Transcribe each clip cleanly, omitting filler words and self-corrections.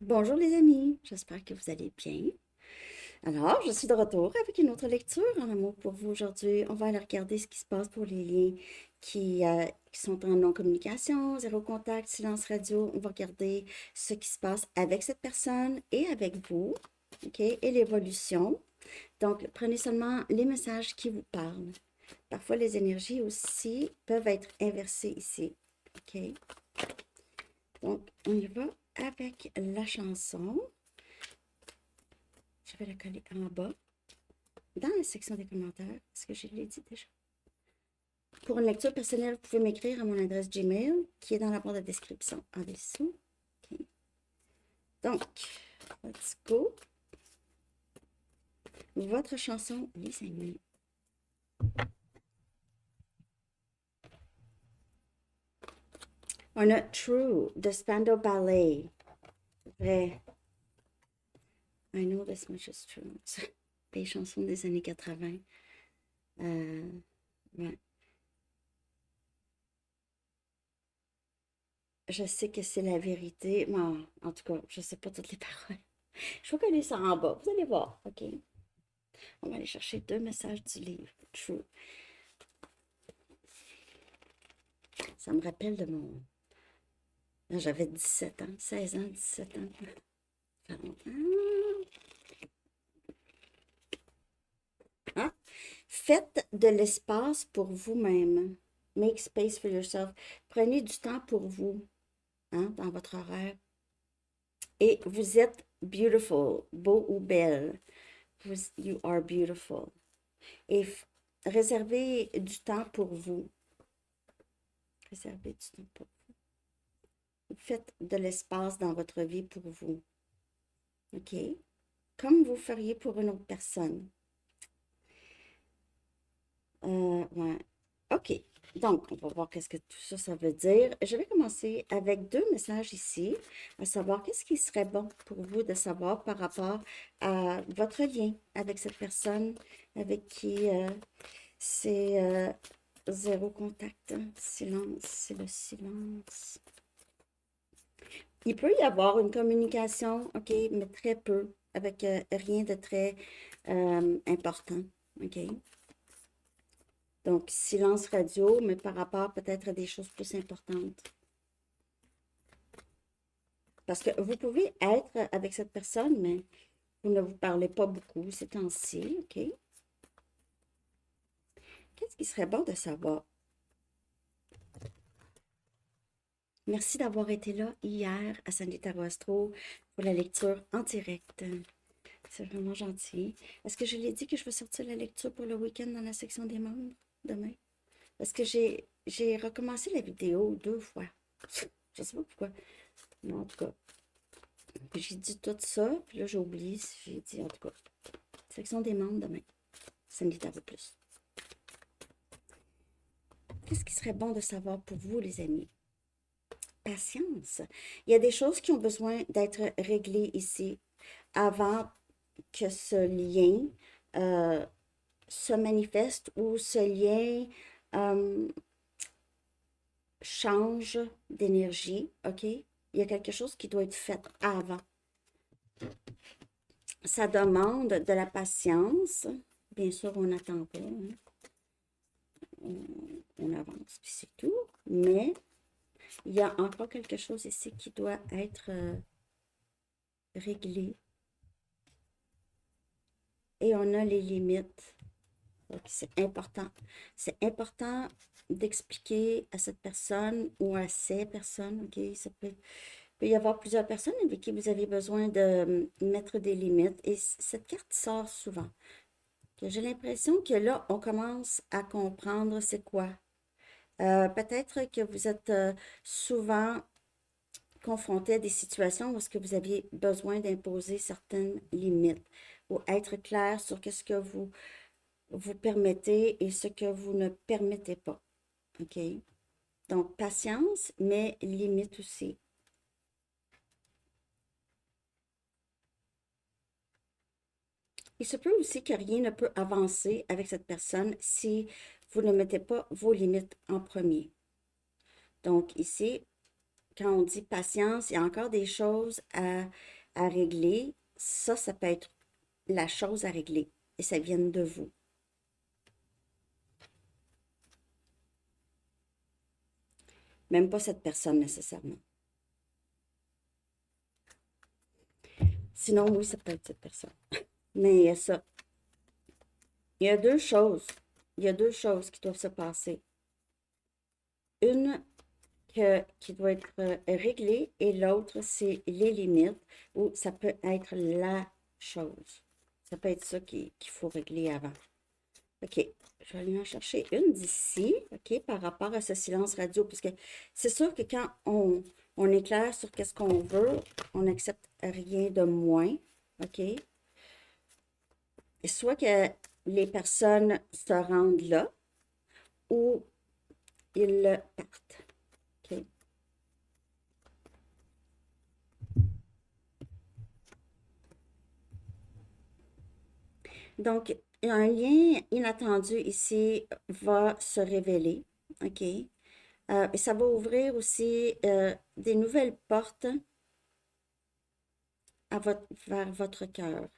Bonjour les amis, j'espère que vous allez bien. Alors, je suis de retour avec une autre lecture en amour pour vous aujourd'hui. On va aller regarder ce qui se passe pour les liens qui sont en non-communication, zéro contact, silence radio. On va regarder ce qui se passe avec cette personne et avec vous, OK, et l'évolution. Donc, prenez seulement les messages qui vous parlent. Parfois, les énergies aussi peuvent être inversées ici, OK? Donc, on y va avec la chanson. Je vais la coller en bas, dans la section des commentaires, parce que je l'ai dit déjà. Pour une lecture personnelle, vous pouvez m'écrire à mon adresse Gmail, qui est dans la barre de description en dessous. OK. Donc, let's go. Votre chanson, les amis. On a True de Spandau Ballet. Vrai. I know this much is true. Les chansons des années 80. Ouais. Je sais que c'est la vérité. Moi, en tout cas, je ne sais pas toutes les paroles. Je vais coller ça en bas. Vous allez voir. OK. On va aller chercher deux messages du livre. True. Ça me rappelle de mon. J'avais 17 ans, 16 ans, 17 ans. Ça fait longtemps. Hein? Faites de l'espace pour vous-même. Make space for yourself. Prenez du temps pour vous, hein, dans votre horaire. Et vous êtes beautiful, beau ou belle. You are beautiful. Et réservez du temps pour vous. Réservez du temps pour vous. Faites de l'espace dans votre vie pour vous. OK? Comme vous feriez pour une autre personne. Ouais. OK. Donc, on va voir qu'est-ce que tout ça, ça veut dire. Je vais commencer avec deux messages ici, à savoir qu'est-ce qui serait bon pour vous de savoir par rapport à votre lien avec cette personne avec qui c'est zéro contact, hein. Silence, c'est le silence. Il peut y avoir une communication, OK, mais très peu, avec rien de très important, OK? Donc, silence radio, mais par rapport peut-être à des choses plus importantes. Parce que vous pouvez être avec cette personne, mais vous ne vous parlez pas beaucoup ces temps-ci, OK? Qu'est-ce qui serait bon de savoir? Merci d'avoir été là hier à Sandy Tarot Astro pour la lecture en direct. C'est vraiment gentil. Est-ce que je l'ai dit que je vais sortir la lecture pour le week-end dans la section des membres demain? Parce que j'ai recommencé la vidéo deux fois. Je sais pas pourquoi. Mais en tout cas, j'ai dit tout ça, puis là j'ai oublié. J'ai dit en tout cas, section des membres demain. Ça me dit un peu plus. Qu'est-ce qui serait bon de savoir pour vous, les amis? Patience. Il y a des choses qui ont besoin d'être réglées ici avant que ce lien se manifeste ou ce lien euh, change d'énergie, OK? Il y a quelque chose qui doit être fait avant. Ça demande de la patience. Bien sûr, on n'attend pas, hein. On avance, puis c'est tout. Mais il y a encore quelque chose ici qui doit être réglé. Et on a les limites. Donc, c'est important. C'est important d'expliquer à cette personne ou à ces personnes, OK? Ça peut y avoir plusieurs personnes avec qui vous avez besoin de mettre des limites. Et cette carte sort souvent. J'ai l'impression que là, on commence à comprendre c'est quoi. Peut-être que vous êtes souvent confronté à des situations où est-ce que vous aviez besoin d'imposer certaines limites ou être clair sur qu'est-ce que vous permettez et ce que vous ne permettez pas. OK? Donc, patience, mais limite aussi. Il se peut aussi que rien ne peut avancer avec cette personne si vous ne mettez pas vos limites en premier. Donc, ici, quand on dit patience, il y a encore des choses à régler. Ça peut être la chose à régler et ça vient de vous. Même pas cette personne nécessairement. Sinon, oui, ça peut être cette personne. Mais il y a ça. Il y a deux choses. Il y a deux choses qui doivent se passer. Une qui doit être réglée et l'autre, c'est les limites ou ça peut être la chose. Ça peut être ça qu'il faut régler avant. OK, je vais aller en chercher une d'ici, OK, par rapport à ce silence radio, parce que c'est sûr que quand on est clair sur qu'est-ce qu'on veut, on n'accepte rien de moins, OK? Et soit que les personnes se rendent là ou ils partent, OK? Donc, un lien inattendu ici va se révéler, OK? Et ça va ouvrir aussi des nouvelles portes vers votre cœur.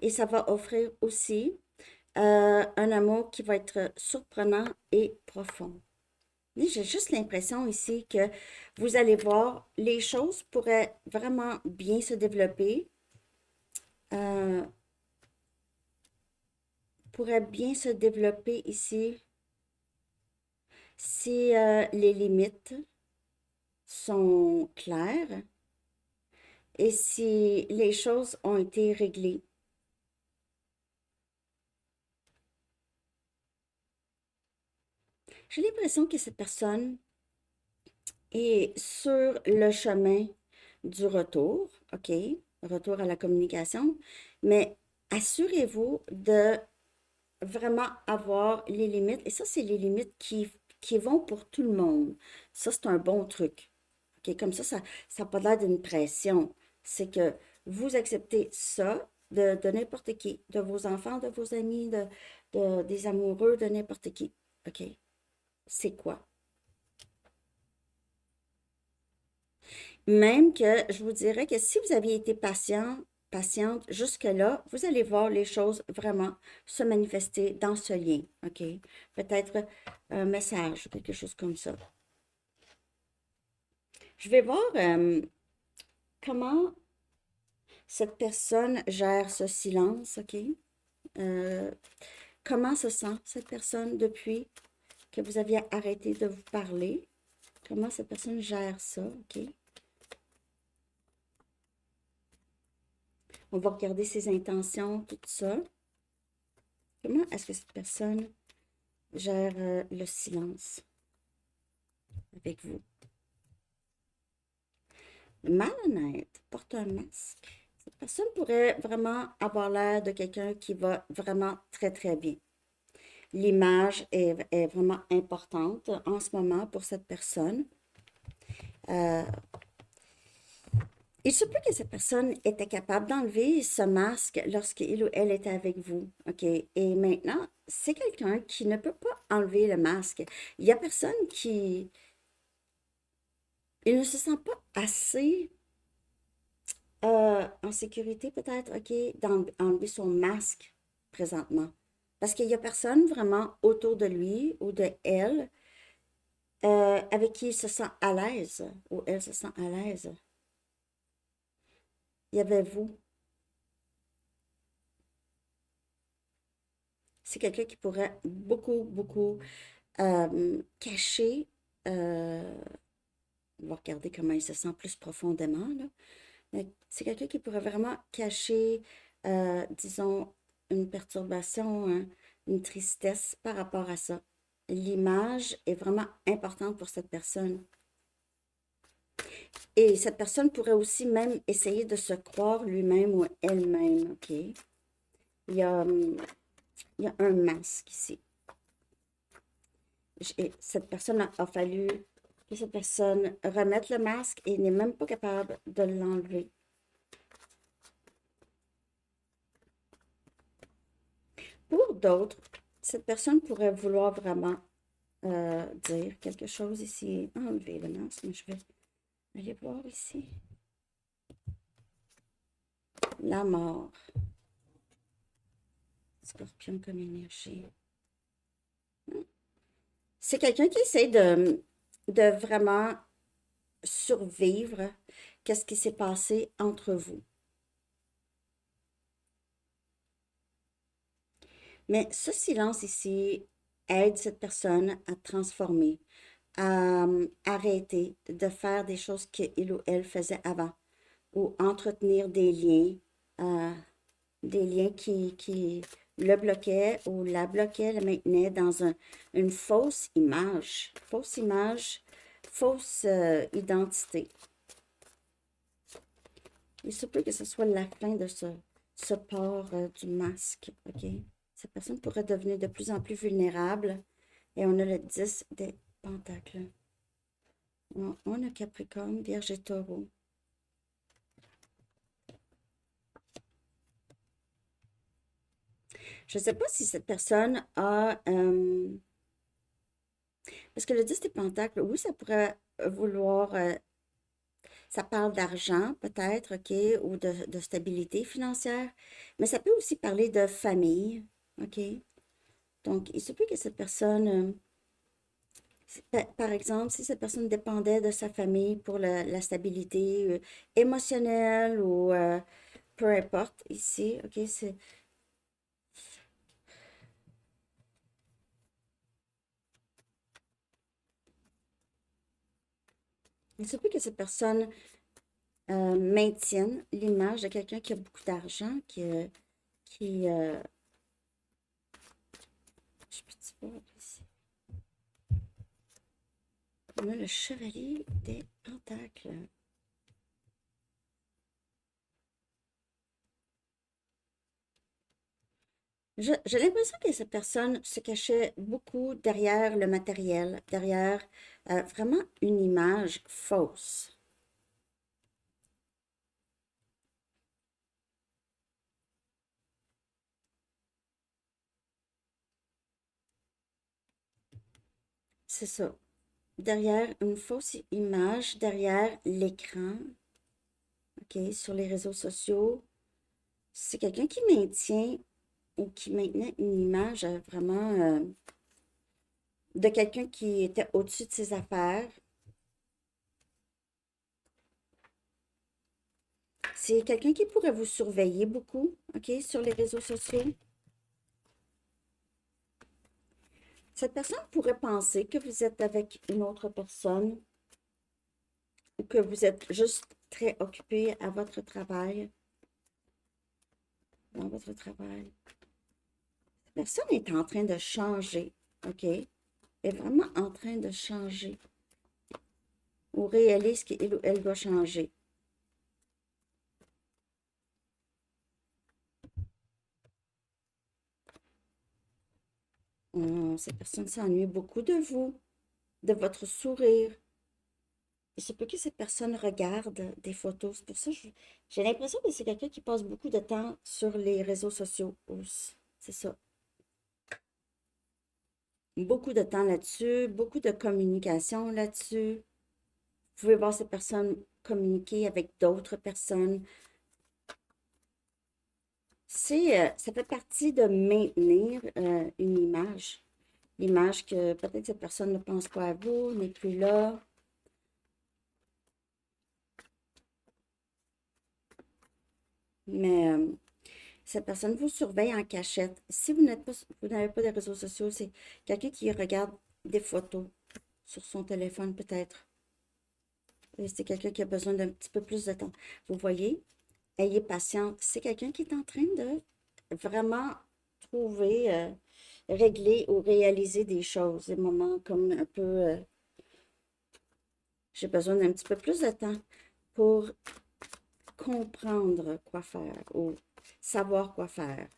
Et ça va offrir aussi un amour qui va être surprenant et profond. J'ai juste l'impression ici que vous allez voir, les choses pourraient vraiment bien se développer, euh, pourraient bien se développer ici si les limites sont claires et si les choses ont été réglées. J'ai l'impression que cette personne est sur le chemin du retour, OK? Retour à la communication, mais assurez-vous de vraiment avoir les limites, et ça, c'est les limites qui vont pour tout le monde. Ça, c'est un bon truc. OK? Comme ça n'a pas l'air d'une pression. C'est que vous acceptez ça de n'importe qui, de vos enfants, de vos amis, des amoureux, de n'importe qui. OK? C'est quoi? Même que je vous dirais que si vous aviez été patiente jusque-là, vous allez voir les choses vraiment se manifester dans ce lien, OK? Peut-être un message ou quelque chose comme ça. Je vais voir comment cette personne gère ce silence, OK? Euh, comment se sent cette personne depuis que vous aviez arrêté de vous parler? Comment cette personne gère ça, OK? On va regarder ses intentions, tout ça. Comment est-ce que cette personne gère le silence avec vous? Malhonnête, porte un masque. Cette personne pourrait vraiment avoir l'air de quelqu'un qui va vraiment très, très bien. L'image est vraiment importante en ce moment pour cette personne. Euh, il se peut que cette personne était capable d'enlever ce masque lorsqu'il ou elle était avec vous. OK? Et maintenant, c'est quelqu'un qui ne peut pas enlever le masque. Il n'y a personne qui... Il ne se sent pas assez en sécurité peut-être, OK, d'enlever son masque présentement. Parce qu'il n'y a personne vraiment autour de lui ou de elle avec qui il se sent à l'aise ou elle se sent à l'aise. Il y avait vous. C'est quelqu'un qui pourrait beaucoup, beaucoup cacher. euh, on va regarder comment il se sent plus profondément, là. C'est quelqu'un qui pourrait vraiment cacher, disons, une perturbation, hein, une tristesse par rapport à ça. L'image est vraiment importante pour cette personne. Et cette personne pourrait aussi même essayer de se croire lui-même ou elle-même, OK? Il y a, il y a un masque ici. Et cette personne a fallu que cette personne remette le masque et n'est même pas capable de l'enlever. Pour d'autres, cette personne pourrait vouloir vraiment dire quelque chose ici. Enlever le masque, mais je vais aller voir ici. La mort. Scorpion comme énergie. C'est quelqu'un qui essaie de vraiment survivre. Qu'est-ce qui s'est passé entre vous? Mais ce silence ici aide cette personne à transformer, à arrêter de faire des choses qu'il ou elle faisait avant, ou entretenir des liens qui le bloquaient ou la bloquaient, le maintenaient dans une fausse image, fausse identité. Il se peut que ce soit la fin de ce port du masque, OK? Cette personne pourrait devenir de plus en plus vulnérable. Et on a le 10 des pentacles. On a Capricorne, Vierge et Taureau. Je ne sais pas si cette personne a... parce que le 10 des pentacles, oui, ça pourrait vouloir... ça parle d'argent, peut-être, OK, ou de stabilité financière. Mais ça peut aussi parler de famille, OK? Donc, il se peut que cette personne... par exemple, si cette personne dépendait de sa famille pour la stabilité émotionnelle ou peu importe ici, ok, il se peut que cette personne maintienne l'image de quelqu'un qui a beaucoup d'argent, qui je peux voir ici. On a le chevalier des pentacles. J'ai l'impression que cette personne se cachait beaucoup derrière le matériel, derrière vraiment une image fausse. C'est ça. Derrière une fausse image, derrière l'écran, OK, sur les réseaux sociaux, c'est quelqu'un qui maintient ou qui maintenait une image vraiment de quelqu'un qui était au-dessus de ses affaires. C'est quelqu'un qui pourrait vous surveiller beaucoup, OK, sur les réseaux sociaux. Cette personne pourrait penser que vous êtes avec une autre personne ou que vous êtes juste très occupé à votre travail, dans votre travail. Cette personne est en train de changer, OK? Est vraiment en train de changer ou réalise qu'il ou elle doit changer. Cette personne s'ennuie beaucoup de vous, de votre sourire. Il se peut que cette personne regarde des photos. C'est pour ça que j'ai l'impression que c'est quelqu'un qui passe beaucoup de temps sur les réseaux sociaux. C'est ça. Beaucoup de temps là-dessus, beaucoup de communication là-dessus. Vous pouvez voir cette personne communiquer avec d'autres personnes. Ça fait partie de maintenir une image. L'image que peut-être cette personne ne pense pas à vous, n'est plus là. Mais cette personne vous surveille en cachette. Si vous n'avez pas de réseaux sociaux, c'est quelqu'un qui regarde des photos sur son téléphone peut-être. Et c'est quelqu'un qui a besoin d'un petit peu plus de temps. Vous voyez, ayez patience. C'est quelqu'un qui est en train de vraiment trouver, régler ou réaliser des choses. Des moments comme un peu, j'ai besoin d'un petit peu plus de temps pour comprendre quoi faire ou savoir quoi faire.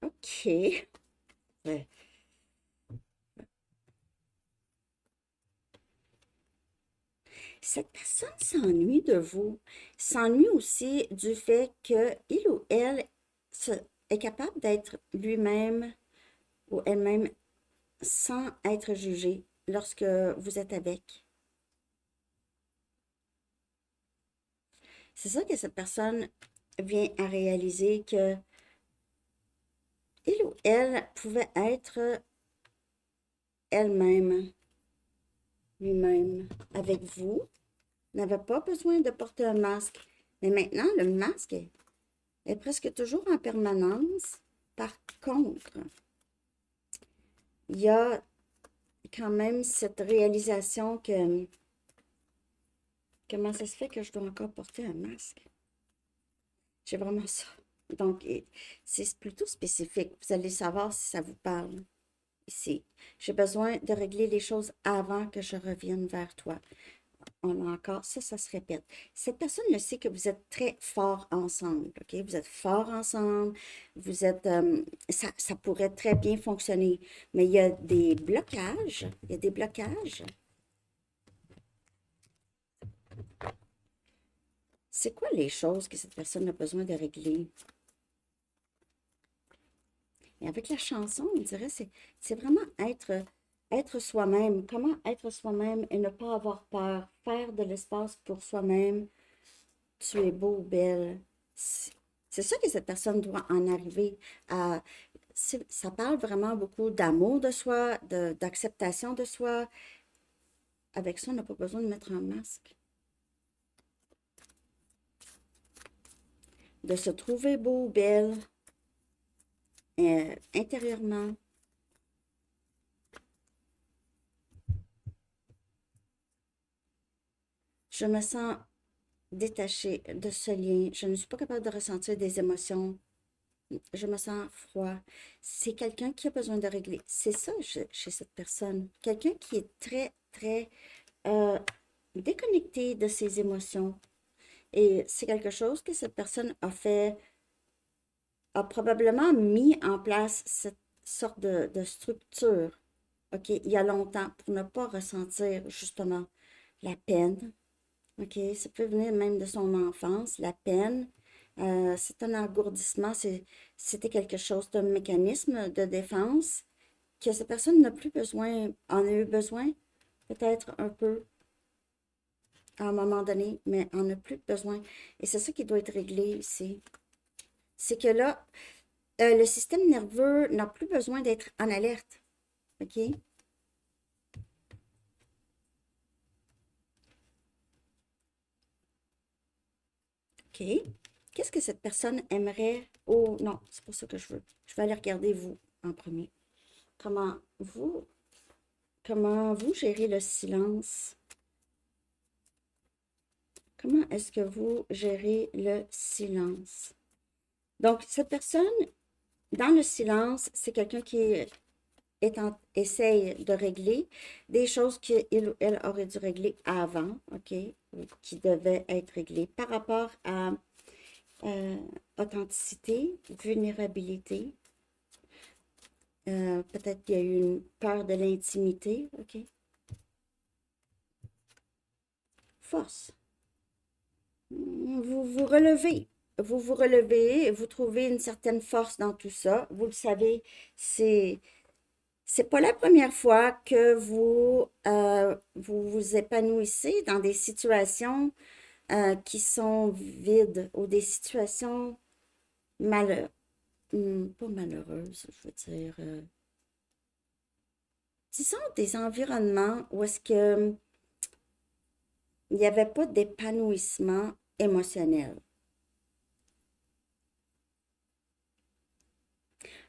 OK. Ouais. Cette personne s'ennuie de vous, s'ennuie aussi du fait que il ou elle est capable d'être lui-même ou elle-même sans être jugé lorsque vous êtes avec. C'est ça que cette personne vient à réaliser que il ou elle pouvait être elle-même, lui-même, avec vous, n'avait pas besoin de porter un masque. Mais maintenant, le masque est presque toujours en permanence. Par contre, il y a quand même cette réalisation que comment ça se fait que je dois encore porter un masque? J'ai vraiment ça. Donc, c'est plutôt spécifique. Vous allez savoir si ça vous parle ici. J'ai besoin de régler les choses avant que je revienne vers toi. On a encore, ça se répète. Cette personne le sait que vous êtes très forts ensemble, OK? Vous êtes forts ensemble, vous êtes, ça pourrait très bien fonctionner, mais il y a des blocages, il y a des blocages. C'est quoi les choses que cette personne a besoin de régler? Et avec la chanson, on dirait c'est vraiment être soi-même. Comment être soi-même et ne pas avoir peur, faire de l'espace pour soi-même. Tu es beau, belle. C'est ça que cette personne doit en arriver à. Ça parle vraiment beaucoup d'amour de soi, d'acceptation de soi. Avec ça, on n'a pas besoin de mettre un masque. De se trouver beau, belle, intérieurement. Je me sens détachée de ce lien. Je ne suis pas capable de ressentir des émotions. Je me sens froid. C'est quelqu'un qui a besoin de régler. C'est ça chez cette personne. Quelqu'un qui est très, très déconnecté de ses émotions. Et c'est quelque chose que cette personne a fait, a probablement mis en place cette sorte de structure, OK, il y a longtemps, pour ne pas ressentir justement la peine. OK, ça peut venir même de son enfance, la peine. C'est un engourdissement, c'était quelque chose d'un mécanisme de défense que cette personne n'a plus besoin, en a eu besoin, peut-être un peu à un moment donné, mais en a plus besoin. Et c'est ça qui doit être réglé ici. C'est que là, le système nerveux n'a plus besoin d'être en alerte. OK? OK. Qu'est-ce que cette personne aimerait? Oh non, c'est pas ça que je veux. Je vais aller regarder vous en premier. Comment vous, comment vous gérez le silence? Comment est-ce que vous gérez le silence? Donc, cette personne, dans le silence, c'est quelqu'un qui essaye de régler des choses qu'il ou elle aurait dû régler avant, OK, ou qui devaient être réglées par rapport à authenticité, vulnérabilité. Peut-être qu'il y a eu une peur de l'intimité, OK. Force. Vous vous relevez. Vous relevez, vous trouvez une certaine force dans tout ça. Vous le savez, c'est pas la première fois que vous vous épanouissez dans des situations qui sont vides ou des situations malheureuses, pas malheureuses, je veux dire, disons des environnements où est-ce que il n'y avait pas d'épanouissement émotionnel.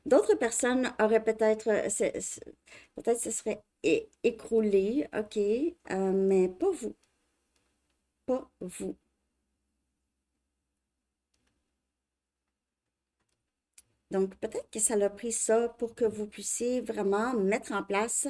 D'autres personnes auraient peut-être, peut-être ce serait écroulé, OK, mais pas vous, pas vous. Donc, peut-être que ça l'a pris ça pour que vous puissiez vraiment mettre en place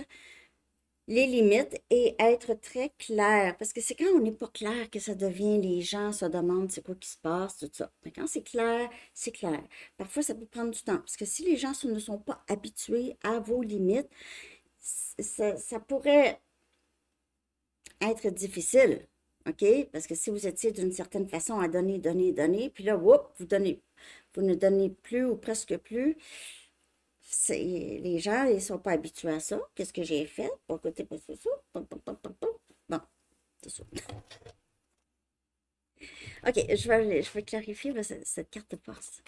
les limites et être très clair. Parce que c'est quand on n'est pas clair que ça devient, les gens se demandent c'est quoi qui se passe, tout ça. Mais quand c'est clair, c'est clair. Parfois, ça peut prendre du temps. Parce que si les gens ne sont pas habitués à vos limites, ça pourrait être difficile. OK? Parce que si vous étiez d'une certaine façon à donner, donner, donner, puis là, whoop, vous ne donnez plus ou presque plus, les gens, ils sont pas habitués à ça. Qu'est-ce que j'ai fait? Bon, côté, pas ça. Pom, pom, pom, pom, pom. Bon, c'est ça. OK, je vais clarifier cette carte de force.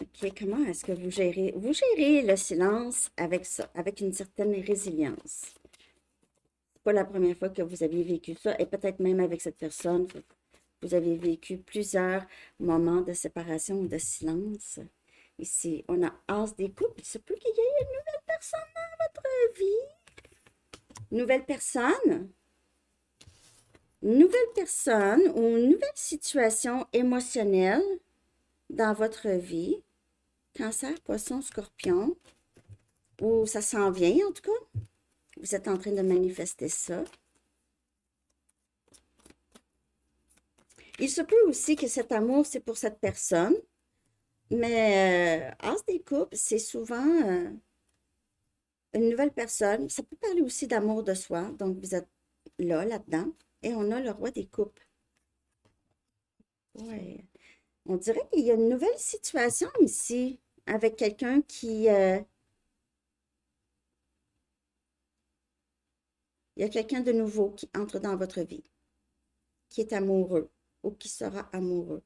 OK, comment est-ce que vous gérez le silence avec ça, avec une certaine résilience. C'est pas la première fois que vous aviez vécu ça, et peut-être même avec cette personne, vous avez vécu plusieurs moments de séparation ou de silence. Ici, on a As des coupes. Il se peut qu'il y ait une nouvelle personne dans votre vie. Nouvelle personne ou une nouvelle situation émotionnelle dans votre vie. Cancer, poisson, scorpion. Ou ça s'en vient en tout cas. Vous êtes en train de manifester ça. Il se peut aussi que cet amour, c'est pour cette personne. Mais As des coupes, c'est souvent une nouvelle personne. Ça peut parler aussi d'amour de soi. Donc, vous êtes là-dedans. Et on a le roi des coupes. Ouais. On dirait qu'il y a une nouvelle situation ici avec quelqu'un il y a quelqu'un de nouveau qui entre dans votre vie, qui est amoureux ou qui sera amoureux.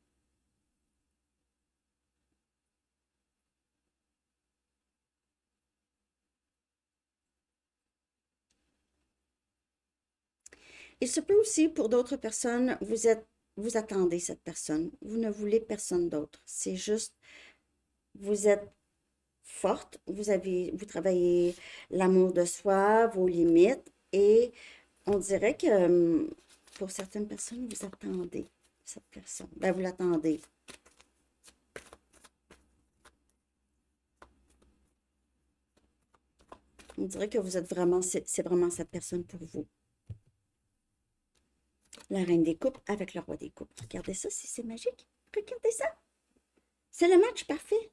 Il se peut aussi pour d'autres personnes, vous attendez cette personne. Vous ne voulez personne d'autre. C'est juste, vous êtes forte, vous travaillez l'amour de soi, vos limites, et on dirait que pour certaines personnes, vous attendez cette personne. Ben, vous l'attendez. On dirait que vous êtes vraiment, c'est vraiment cette personne pour vous. La reine des coupes avec le roi des coupes. Regardez ça, si c'est magique. Regardez ça. C'est le match parfait.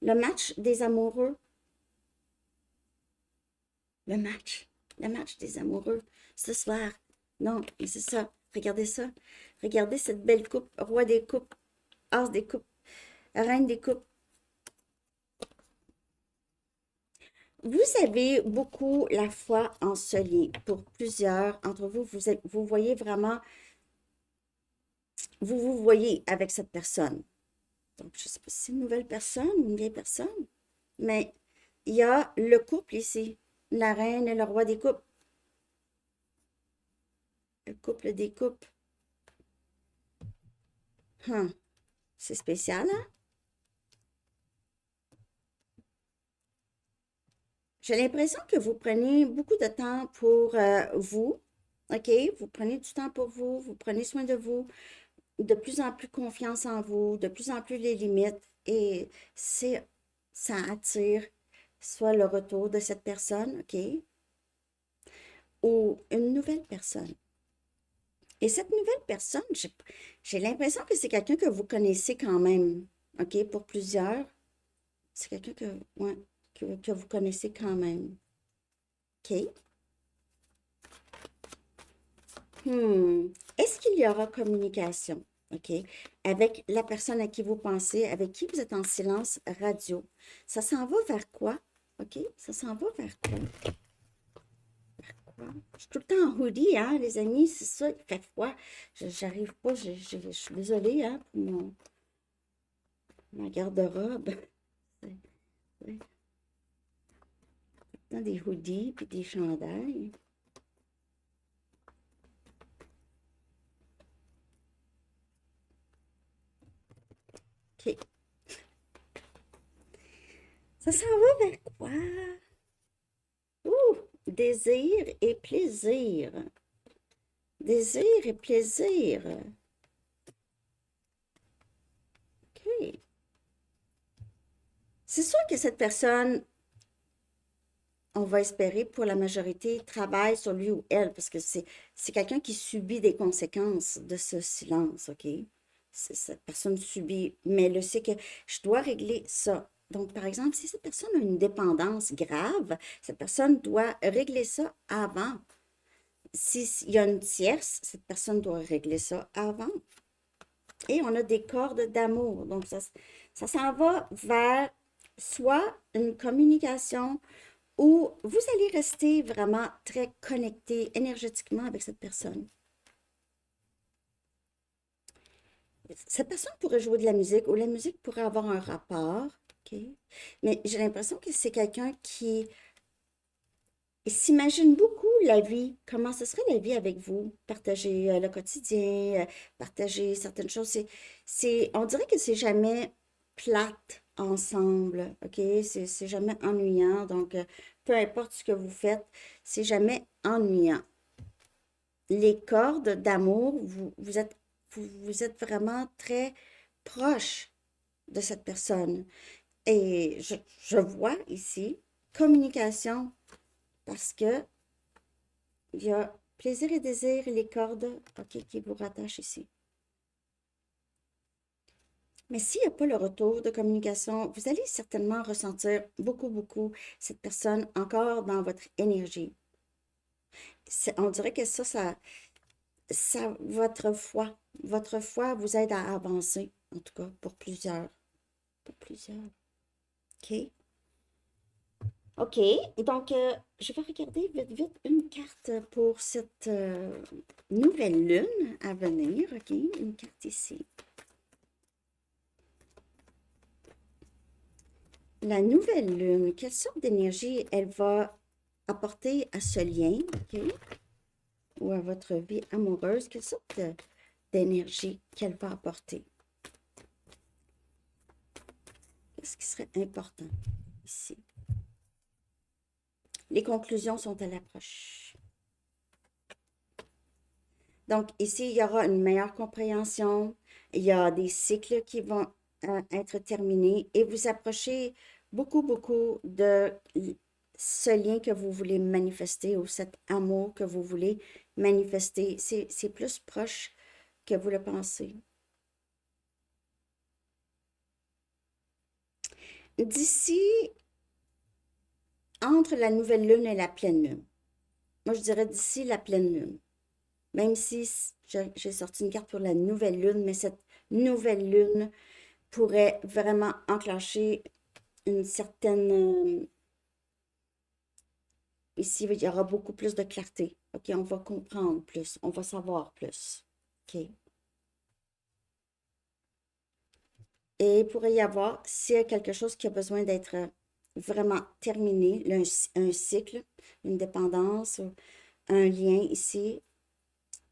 Le match des amoureux. Le match. Le match des amoureux. Ce soir. Non, mais c'est ça. Regardez ça. Regardez cette belle coupe. Roi des coupes. As des coupes. Reine des coupes. Vous avez beaucoup la foi ensevelie. Pour plusieurs d'entre vous, vous voyez vraiment, vous vous voyez avec cette personne. Donc, je ne sais pas si c'est une nouvelle personne ou une vieille personne, mais il y a le couple ici, la reine et le roi des coupes. Le couple des coupes. Hum, c'est spécial, hein? J'ai l'impression que vous prenez beaucoup de temps pour vous, OK? Vous prenez du temps pour vous, vous prenez soin de vous, de plus en plus confiance en vous, de plus en plus les limites, et ça attire soit le retour de cette personne, OK? Ou une nouvelle personne. Et cette nouvelle personne, j'ai l'impression que c'est quelqu'un que vous connaissez quand même, OK? Pour plusieurs, c'est quelqu'un ouais, que vous connaissez quand même, OK? Est-ce qu'il y aura communication, OK, avec la personne à qui vous pensez, avec qui vous êtes en silence radio? Ça s'en va vers quoi? OK? Ça s'en va vers quoi? Je suis tout le temps en hoodie, hein, les amis, c'est ça, il fait froid. J'arrive pas, je suis désolée, hein, pour ma garde-robe. C'est- ouais, tout le temps des hoodies puis des chandails. OK. Ça s'en va vers quoi? Ouh! Désir et plaisir. Désir et plaisir. OK. C'est sûr que cette personne, on va espérer pour la majorité, travaille sur lui ou elle, parce que c'est quelqu'un qui subit des conséquences de ce silence, OK? Cette personne subit, mais elle sait que je dois régler ça. Donc, par exemple, si cette personne a une dépendance grave, cette personne doit régler ça avant. S'il y a une tierce, cette personne doit régler ça avant. Et on a des cordes d'amour. Donc, ça s'en va vers soit une communication où vous allez rester vraiment très connecté énergétiquement avec cette personne. Cette personne pourrait jouer de la musique ou la musique pourrait avoir un rapport, OK? Mais j'ai l'impression que c'est quelqu'un qui s'imagine beaucoup la vie. Comment ce serait la vie avec vous? Partager le quotidien, partager certaines choses. On dirait que c'est jamais plate ensemble, OK? C'est jamais ennuyant. Donc, peu importe ce que vous faites, c'est jamais ennuyant. Les cordes d'amour, vous êtes vraiment très proche de cette personne. Et je vois ici communication parce que il y a plaisir et désir, les cordes, OK, qui vous rattachent ici. Mais s'il n'y a pas le retour de communication, vous allez certainement ressentir beaucoup, beaucoup cette personne encore dans votre énergie. On dirait que votre foi vous aide à avancer, en tout cas, pour plusieurs. Pour plusieurs. OK? OK, donc je vais regarder vite, vite une carte pour cette nouvelle lune à venir. OK, une carte ici. La nouvelle lune, quelle sorte d'énergie elle va apporter à ce lien, OK, ou à votre vie amoureuse? Quelle sorte d'énergie qu'elle va apporter? Qu'est-ce qui serait important ici? Les conclusions sont à l'approche. Donc, ici, il y aura une meilleure compréhension. Il y a des cycles qui vont être terminés et vous approchez beaucoup, beaucoup de ce lien que vous voulez manifester ou cet amour que vous voulez manifester. C'est plus proche que vous le pensez. D'ici, entre la nouvelle lune et la pleine lune, moi je dirais d'ici la pleine lune. Même si j'ai sorti une carte pour la nouvelle lune, mais cette nouvelle lune pourrait vraiment enclencher une certaine... ici, il y aura beaucoup plus de clarté. OK, on va comprendre plus, on va savoir plus. OK. Et il pourrait y avoir, s'il y a quelque chose qui a besoin d'être vraiment terminé, un cycle, une dépendance, un lien ici,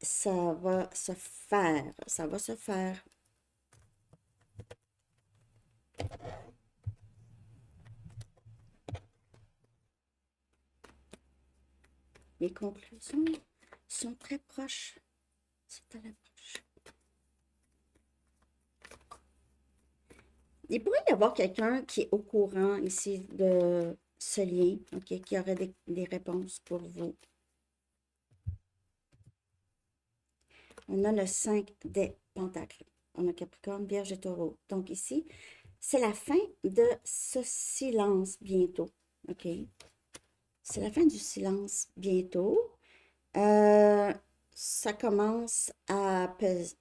ça va se faire. Ça va se faire. Les conclusions sont très proches. C'est à l'approche. Il pourrait y avoir quelqu'un qui est au courant ici de ce lien, OK, qui aurait des réponses pour vous. On a le 5 des pentacles. On a Capricorne, Vierge et Taureau. Donc ici, c'est la fin de ce silence bientôt. OK? C'est la fin du silence bientôt. Ça commence à peser.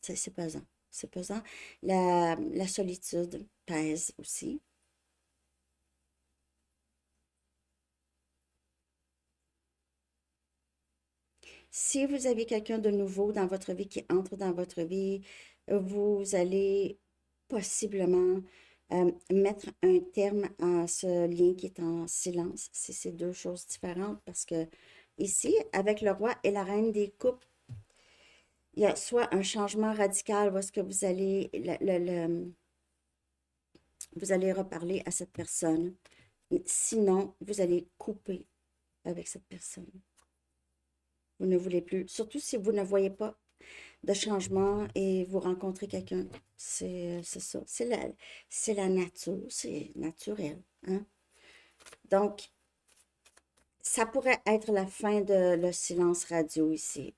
C'est pesant. C'est pesant. La solitude pèse aussi. Si vous avez quelqu'un de nouveau dans votre vie qui entre dans votre vie, vous allez possiblement mettre un terme à ce lien qui est en silence. C'est deux choses différentes parce que ici, avec le roi et la reine des coupes, il y a soit un changement radical où est-ce que vous allez reparler à cette personne. Sinon, vous allez couper avec cette personne. Vous ne voulez plus. Surtout si vous ne voyez pas de changement et vous rencontrez quelqu'un. C'est ça. C'est la nature. C'est naturel. Hein? Donc, ça pourrait être la fin de le silence radio ici.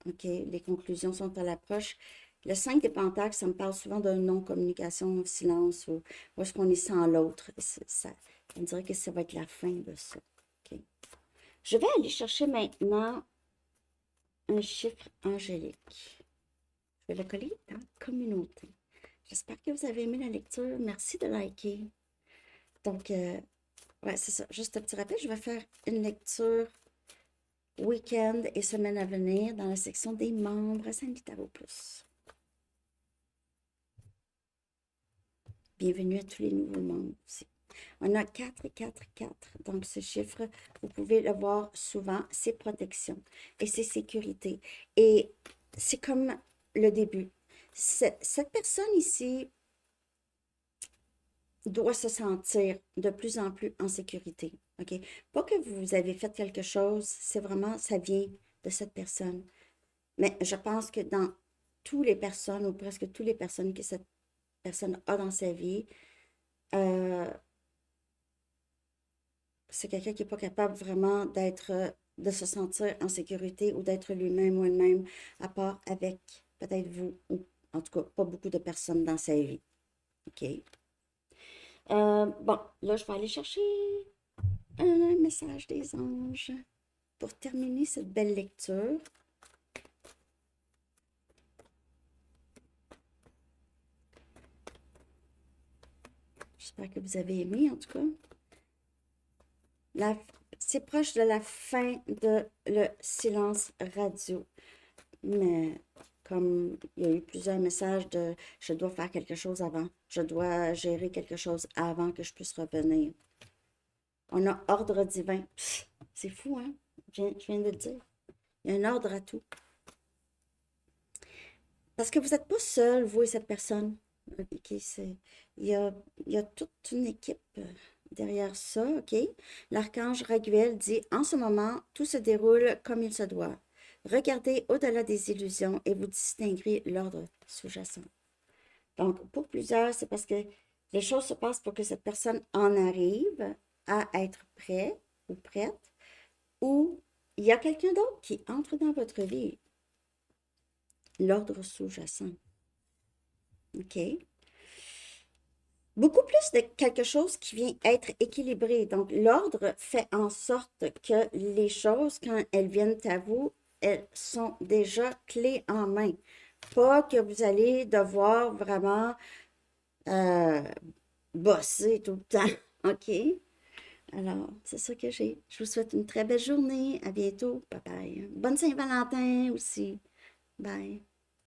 OK? Les conclusions sont à l'approche. Le 5 des pentacles, ça me parle souvent de non-communication, silence, ou est-ce qu'on est sans l'autre. On dirait que ça va être la fin de ça. OK. Je vais aller chercher maintenant un chiffre angélique. Je vais le coller dans communauté. J'espère que vous avez aimé la lecture. Merci de liker. Donc, ouais, c'est ça. Juste un petit rappel, je vais faire une lecture week-end et semaine à venir dans la section des membres à Saint Tarot Plus. Bienvenue à tous les nouveaux membres aussi. On a 4 et 4, 4. Donc, ce chiffre, vous pouvez le voir souvent, c'est protection et c'est sécurité. Et c'est comme le début. Cette personne ici doit se sentir de plus en plus en sécurité. OK? Pas que vous avez fait quelque chose, c'est vraiment, ça vient de cette personne. Mais je pense que dans toutes les personnes, ou presque toutes les personnes que cette personne a dans sa vie, c'est quelqu'un qui n'est pas capable vraiment de se sentir en sécurité ou d'être lui-même ou elle-même, à part avec peut-être vous, ou en tout cas pas beaucoup de personnes dans sa vie. OK? Bon, là, je vais aller chercher un message des anges pour terminer cette belle lecture. J'espère que vous avez aimé, en tout cas. C'est proche de la fin de le silence radio. Mais comme il y a eu plusieurs messages de je dois faire quelque chose avant, je dois gérer quelque chose avant que je puisse revenir. On a ordre divin. C'est fou, hein? Je viens de le dire. Il y a un ordre à tout. Parce que vous n'êtes pas seul, vous et cette personne. OK, il y a toute une équipe derrière ça, OK? L'archange Raguel dit, en ce moment, tout se déroule comme il se doit. Regardez au-delà des illusions et vous distinguerez l'ordre sous-jacent. Donc, pour plusieurs, c'est parce que les choses se passent pour que cette personne en arrive à être prêt ou prête, ou il y a quelqu'un d'autre qui entre dans votre vie. L'ordre sous-jacent. OK? Beaucoup plus de quelque chose qui vient être équilibré. Donc, l'ordre fait en sorte que les choses, quand elles viennent à vous, elles sont déjà clés en main. Pas que vous allez devoir vraiment bosser tout le temps. OK? Alors, c'est ça que j'ai. Je vous souhaite une très belle journée. À bientôt. Bye bye. Bonne Saint-Valentin aussi. Bye.